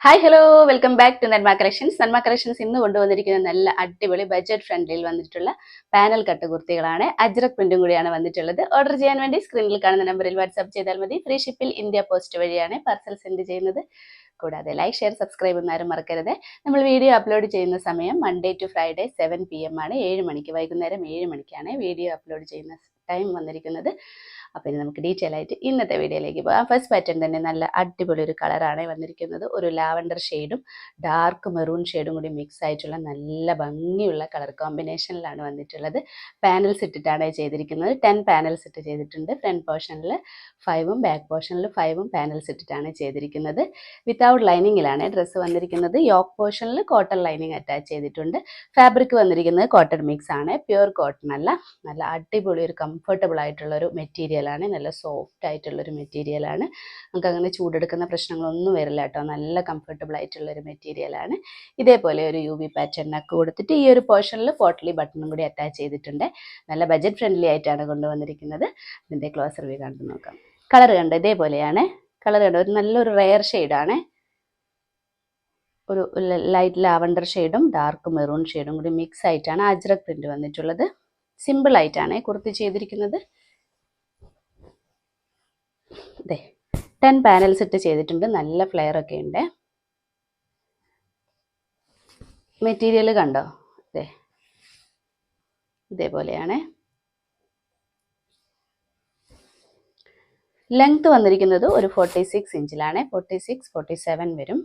Hi hello welcome back to Nanma collections. Nanma collections ഇന്ന് കൊണ്ടുവന്നിരിക്കുന്ന നല്ല അടിപൊളി ബഡ്ജറ്റ് ഫ്രണ്ട്ലിയിൽ വന്നിട്ടുള്ള പാനൽ കട്ട് കുർത്തികളാണ്. അജ്രക് പ്രിന്റും കൂടിയാണ് വന്നിട്ടുള്ളത്. ഓർഡർ ചെയ്യാൻ വേണ്ടി സ്ക്രീനിൽ കാണുന്ന നമ്പറിൽ വാട്സ്ആപ്പ് ചെയ്താൽ മതി. ഫ്രീ ഷിപ്പിൽ ഇന്ത്യ പോസ്റ്റ് വഴിയാണ് പാർസൽ സെൻഡ് ചെയ്യുന്നത്. കൂടാതെ ലൈക്ക്, ഷെയർ, സബ്സ്ക്രൈബ് എന്നാരും മറക്കരുത്. നമ്മൾ വീഡിയോ അപ്ലോഡ് ചെയ്യുന്ന സമയം മൺഡേ ടു ഫ്രൈഡേ 7 PM ആണ്. 7 മണിക്ക്, വൈകുന്നേരം 7 മണിക്കാണ് വീഡിയോ അപ്ലോഡ് ചെയ്യുന്ന ടൈം വന്നിരിക്കുന്നത്. അപ്പോൾ ഇനി നമുക്ക് ഡീറ്റെയിൽ ആയിട്ട് ഇന്നത്തെ വീഡിയോയിലേക്ക് പോകാം. ഫസ്റ്റ് പാറ്റേൺ തന്നെ നല്ല അടിപൊളി ഒരു കളറാണ് വന്നിരിക്കുന്നത്. ഒരു ലാവൻഡർ ഷെയ്ഡും ഡാർക്ക് മെറൂൺ ഷെയ്ഡും കൂടി മിക്സ് ആയിട്ടുള്ള നല്ല ഭംഗിയുള്ള കളർ കോമ്പിനേഷനിലാണ് വന്നിട്ടുള്ളത്. പാനൽസ് ഇട്ടിട്ടാണ് ചെയ്തിരിക്കുന്നത്. 10 പാനൽസ് ഇട്ട് ചെയ്തിട്ടുണ്ട്. ഫ്രണ്ട് പോർഷനിൽ 5ഉം ബാക്ക് പോർഷനിൽ 5ഉം പാനൽസ് ഇട്ടിട്ടാണ് ചെയ്തിരിക്കുന്നത്. വിത്തൗട്ട് ലൈനിങ്ങിലാണ് ഡ്രസ്സ് വന്നിരിക്കുന്നത്. യോക്ക് പോർഷനിൽ കോട്ടൺ ലൈനിങ് അറ്റാച്ച് ചെയ്തിട്ടുണ്ട്. ഫാബ്രിക് വന്നിരിക്കുന്നത് കോട്ടൺ മിക്സ് ആണ്, പ്യുവർ കോട്ടൺ അല്ല. നല്ല അടിപൊളി ഒരു കംഫർട്ടബിൾ ആയിട്ടുള്ള ഒരു മെറ്റീരിയലാണ്. നല്ല സോഫ്റ്റ് ആയിട്ടുള്ളൊരു മെറ്റീരിയലാണ്. നമുക്ക് അങ്ങനെ ചൂടെടുക്കുന്ന പ്രശ്നങ്ങളൊന്നും വരില്ല കേട്ടോ. നല്ല കംഫർട്ടബിൾ ആയിട്ടുള്ളൊരു മെറ്റീരിയലാണ്. ഇതേപോലെ ഒരു UV പാറ്റേണിനൊക്കെ കൊടുത്തിട്ട് ഈ ഒരു പോർഷനിൽ പോട്ട്ലി ബട്ടണും കൂടി അറ്റാച്ച് ചെയ്തിട്ടുണ്ട്. നല്ല ബഡ്ജറ്റ് ഫ്രണ്ട്ലി ആയിട്ടാണ് കൊണ്ടുവന്നിരിക്കുന്നത്. ഇതിൻ്റെ ക്ലോസർ വ്യൂ കണ്ടു നോക്കാം. കളർ കണ്ട് ഇതേപോലെയാണ്. കളർ കണ്ട് ഒരു നല്ലൊരു റെയർ ഷെയ്ഡാണ്. ഒരു ലൈറ്റ് ലാവൻഡർ ഷെയ്ഡും ഡാർക്ക് മെറൂൺ ഷെയ്ഡും കൂടി മിക്സ് ആയിട്ടാണ് അജ്രക് പ്രിന്റ് വന്നിട്ടുള്ളത്. സിമ്പിൾ ആയിട്ടാണ് കുർത്തി ചെയ്തിരിക്കുന്നത്. 10 പാനൽസ് ഇട്ട് ചെയ്തിട്ടുണ്ട്. നല്ല ഫ്ലെയർ ഒക്കെ ഉണ്ട്. മെറ്റീരിയൽ കണ്ടോ, ഇതേപോലെയാണ്. ലെങ്ത് വന്നിരിക്കുന്നത് ഒരു 46 ഇഞ്ചിലാണ്. 46-47 വരും.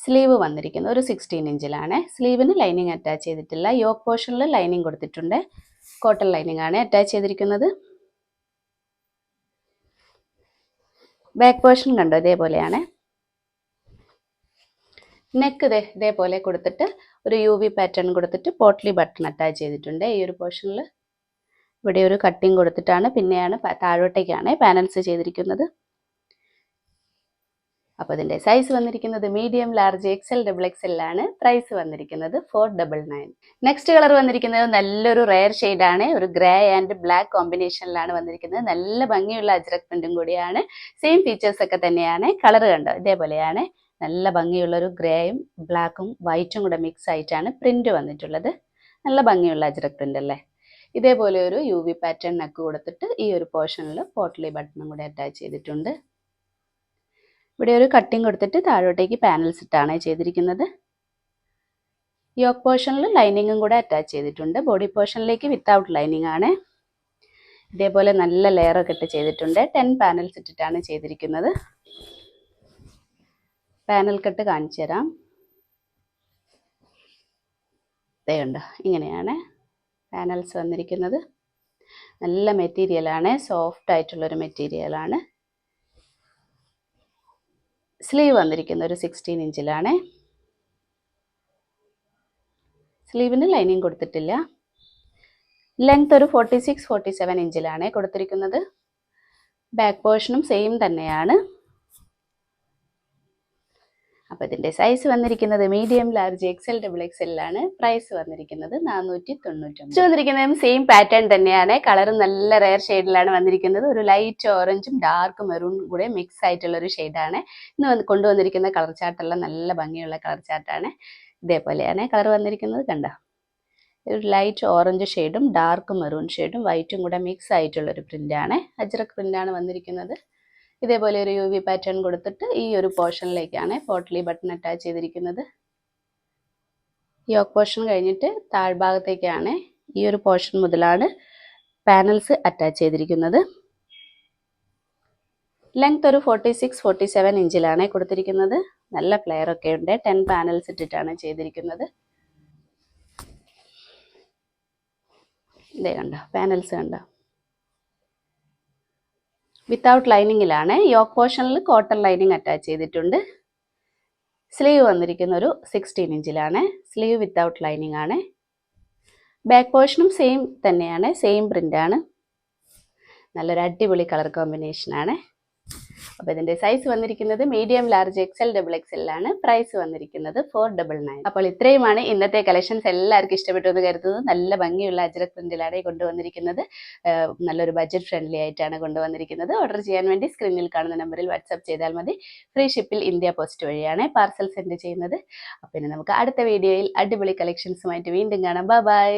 സ്ലീവ് വന്നിരിക്കുന്നത് ഒരു 16 ഇഞ്ചിലാണ്. സ്ലീവിന് ലൈനിങ് അറ്റാച്ച് ചെയ്തിട്ടില്ല. യോക്ക് പോർഷനിൽ ലൈനിങ് കൊടുത്തിട്ടുണ്ട്. കോട്ടൺ ലൈനിങ് ആണ് അറ്റാച്ച് ചെയ്തിരിക്കുന്നത്. ബാക്ക് പോർഷൻ കണ്ടോ, ഇതേപോലെയാണ്. നെക്ക് ഇതേപോലെ കൊടുത്തിട്ട് ഒരു UV പാറ്റേൺ കൊടുത്തിട്ട് പോട്ട്ലി ബട്ടൺ അറ്റാച്ച് ചെയ്തിട്ടുണ്ട്. ഈ ഒരു പോർഷനിൽ ഇവിടെ ഒരു കട്ടിങ് കൊടുത്തിട്ടാണ് പിന്നെയാണ് താഴോട്ടേക്കാണ് പാനൽസ് ചെയ്തിരിക്കുന്നത്. അപ്പോൾ ഇതിൻ്റെ സൈസ് വന്നിരിക്കുന്നത് മീഡിയം, ലാർജ്, XL, XXL ആണ്. പ്രൈസ് വന്നിരിക്കുന്നത് 499. നെക്സ്റ്റ് കളർ വന്നിരിക്കുന്നത് നല്ലൊരു റെയർ ഷെയ്ഡാണ്. ഒരു ഗ്രേ ആൻഡ് ബ്ലാക്ക് കോമ്പിനേഷനിലാണ് വന്നിരിക്കുന്നത്. നല്ല ഭംഗിയുള്ള അജ്രക് പ്രിന്റും കൂടിയാണ്. സെയിം ഫീച്ചേഴ്സ് ഒക്കെ തന്നെയാണ്. കളർ കണ്ടോ, ഇതേപോലെയാണ്. നല്ല ഭംഗിയുള്ള ഒരു ഗ്രേയും ബ്ലാക്കും വൈറ്റും കൂടെ മിക്സ് ആയിട്ടാണ് പ്രിന്റ് വന്നിട്ടുള്ളത്. നല്ല ഭംഗിയുള്ള അജ്രക് പ്രിന്റ് അല്ലേ. ഇതേപോലെ ഒരു UV പാറ്റേൺ നെക്ക് കൊടുത്തിട്ട് ഈ ഒരു പോർഷനിൽ പോട്ട്ലി ബട്ടണും കൂടെ അറ്റാച്ച് ചെയ്തിട്ടുണ്ട്. ഇവിടെ ഒരു കട്ടിങ് കൊടുത്തിട്ട് താഴോട്ടേക്ക് പാനൽസ് ഇട്ടാണ് ചെയ്തിരിക്കുന്നത്. യോക്ക് പോർഷനിൽ ലൈനിങ്ങും കൂടെ അറ്റാച്ച് ചെയ്തിട്ടുണ്ട്. ബോഡി പോർഷനിലേക്ക് വിത്തൗട്ട് ലൈനിങ് ആണ്. ഇതേപോലെ നല്ല ലെയർ ഒക്കെ ഇട്ട് ചെയ്തിട്ടുണ്ട്. 10 പാനൽസ് ഇട്ടിട്ടാണ് ചെയ്തിരിക്കുന്നത്. പാനൽ കട്ട് കാണിച്ചു തരാം. ഇതേണ്ട, ഇങ്ങനെയാണ് പാനൽസ് വന്നിരിക്കുന്നത്. നല്ല മെറ്റീരിയലാണ്, സോഫ്റ്റ് ആയിട്ടുള്ളൊരു മെറ്റീരിയലാണ്. സ്ലീവ് വന്നിരിക്കുന്ന ഒരു 16 ഇഞ്ചിലാണ്. സ്ലീവിന് ലൈനിങ് കൊടുത്തിട്ടില്ല. ലെങ്ത് ഒരു 46-47 ഇഞ്ചിലാണ് കൊടുത്തിരിക്കുന്നത്. ബാക്ക് പോർഷനും സെയിം തന്നെയാണ്. അപ്പോൾ ഇതിൻ്റെ സൈസ് വന്നിരിക്കുന്നത് മീഡിയം, ലാർജ്, XL, XXL ആണ്. പ്രൈസ് വന്നിരിക്കുന്നത് 499. വന്നിരിക്കുന്നതും സെയിം പാറ്റേൺ തന്നെയാണ്. കളറും നല്ല റെയർ ഷെയ്ഡിലാണ് വന്നിരിക്കുന്നത്. ഒരു ലൈറ്റ് ഓറഞ്ചും ഡാർക്ക് മെറൂൺ കൂടെ മിക്സ് ആയിട്ടുള്ള ഒരു ഷെയ്ഡാണ്. ഇന്ന് കൊണ്ടുവന്നിരിക്കുന്ന കളർ ചാർട്ടെല്ലാം നല്ല ഭംഗിയുള്ള കളർ ചാർട്ടാണ്. ഇതേപോലെയാണ് കളർ വന്നിരിക്കുന്നത്. കണ്ടോ, ഒരു ലൈറ്റ് ഓറഞ്ച് ഷെയ്ഡും ഡാർക്ക് മെറൂൺ ഷെയ്ഡും വൈറ്റും കൂടെ മിക്സ് ആയിട്ടുള്ളൊരു പ്രിൻ്റാണ്. അജ്രക് പ്രിൻ്റാണ് വന്നിരിക്കുന്നത്. ഇതേപോലെ ഒരു UV പാറ്റേൺ കൊടുത്തിട്ട് ഈ ഒരു പോർഷനിലേക്കാണ് പോട്ട്ലി ബട്ടൺ അറ്റാച്ച് ചെയ്തിരിക്കുന്നത്. യോക്ക് പോർഷൻ കഴിഞ്ഞിട്ട് താഴ്ഭാഗത്തേക്കാണ് ഈ ഒരു പോർഷൻ മുതലാണ് പാനൽസ് അറ്റാച്ച് ചെയ്തിരിക്കുന്നത്. ലെങ്ത് ഒരു 46-47 ഇഞ്ചിലാണ് കൊടുത്തിരിക്കുന്നത്. നല്ല ഫ്ലെയർ ഒക്കെ ഉണ്ട്. 10 പാനൽസ് ഇട്ടിട്ടാണ് ചെയ്തിരിക്കുന്നത്. ഇതേ കണ്ടോ, പാനൽസ് കണ്ടോ, വിത്തൗട്ട് ലൈനിങ്ങിലാണ്. യോക്ക് പോർഷനിൽ കോട്ടൺ ലൈനിങ് അറ്റാച്ച് ചെയ്തിട്ടുണ്ട്. സ്ലീവ് വന്നിരിക്കുന്ന ഒരു 16 ഇഞ്ചിലാണ്. സ്ലീവ് വിത്തൗട്ട് ലൈനിങ് ആണ്. ബാക്ക് പോർഷനും സെയിം തന്നെയാണ്, സെയിം പ്രിൻ്റാണ്. നല്ലൊരു അടിപൊളി കളർ കോമ്പിനേഷനാണ്. അപ്പോൾ ഇതിൻ്റെ സൈസ് വന്നിരിക്കുന്നത് മീഡിയം ലാർജ് എക്സൽ ഡബിൾ എക്സലാണ്. പ്രൈസ് വന്നിരിക്കുന്നത് 499. അപ്പോൾ ഇത്രയുമാണ് ഇന്നത്തെ കളക്ഷൻസ്. എല്ലാവർക്കും ഇഷ്ടപ്പെട്ടു എന്ന് കരുതുന്നു. നല്ല ഭംഗിയുള്ള അജ്രക് പ്രിന്റിലാണ് കൊണ്ടുവന്നിരിക്കുന്നത്. നല്ലൊരു ബഡ്ജറ്റ് ഫ്രണ്ട്ലി ആയിട്ടാണ് കൊണ്ടുവന്നിരിക്കുന്നത്. ഓർഡർ ചെയ്യാൻ വേണ്ടി സ്ക്രീനിൽ കാണുന്ന നമ്പറിൽ വാട്സാപ്പ് ചെയ്താൽ മതി. ഫ്രീ ഷിപ്പിൽ ഇന്ത്യ പോസ്റ്റ് വഴിയാണ് പാർസൽ സെൻഡ് ചെയ്യുന്നത്. അപ്പോൾ ഇനി നമുക്ക് അടുത്ത വീഡിയോയിൽ അടിപൊളി കളക്ഷൻസുമായിട്ട് വീണ്ടും കാണാം. ബൈ.